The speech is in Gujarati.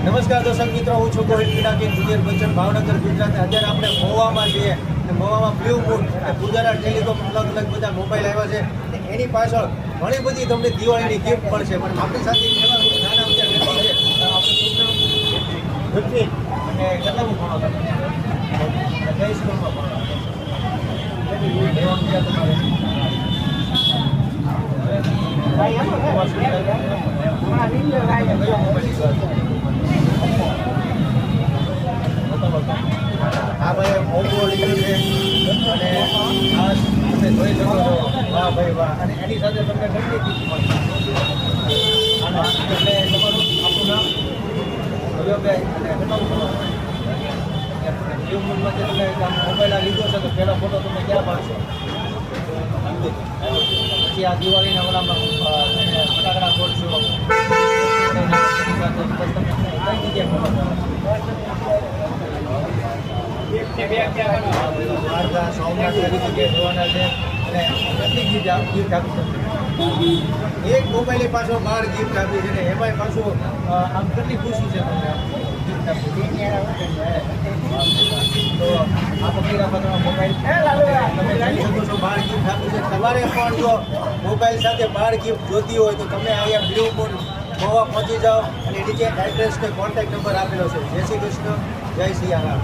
નમસ્કાર દર્શક મિત્રો, હું છું કોહિલ પિનાકીન જુનિયર બચ્ચન, ભાવનગર, ગુજરાત. અત્યારે આપણે મહુવામાં છીએ. મહુવામાં બ્લુ મૂન અને ગુજરાત ટેલિકોમ અલગ અલગ બધા મોબાઈલ આવ્યા છે. એની પાછળ ઘણી બધી તમને દિવાળીની ગિફ્ટ મળશે. પણ આપણી સાથે એવા નાના બધા વ્યક્તિ છે. આપણે છોકરાઓ અને કેટલામું ભણો તમે? કઈ સ્કૂલમાં ભણો? હા ભાઈ, મોટો લીધું છે અને આ તમે જોઈ શકો છો. વાહ ભાઈ વાહ. અને એની સાથે તમને કેટલી ગિફ્ટ મળશે અને એટલે તમારું આપણું નામ ભવ્યભાઈ અને કેટલાનું જીવ મૂળમાંથી તમે મોબાઈલ આ લીધો છે તો પહેલો ફોટો તમે ક્યાં પાડશો? પછી આ દિવાળીના ઓલામાં ફટાકડા ફોડશો કઈ જગ્યાએ સોમનાથ જગ્યાએ જોવાના છે અને કેટલી ગિફ્ટ આપી શકશે? એક મોબાઈલની પાછળ 12 ગિફ્ટ આપી છે ને એમાંય પાછું આમ કેટલી ખુશી છે તમને ગિફ્ટ આપી? તો આ પકડી રાખો તમે મોબાઈલ, તમે જાણી શકો છો 12 ગિફ્ટ આપી છે. તમારે પણ જો મોબાઈલ સાથે 12 ગિફ્ટ જોતી હોય તો તમે અહીંયા બ્લુ મૂન મહુવા પહોંચી જાઓ અને નીચે એડ્રેસ કે કોન્ટેક્ટ નંબર આપેલો છે. જય શ્રી કૃષ્ણ, જય સિયારામ.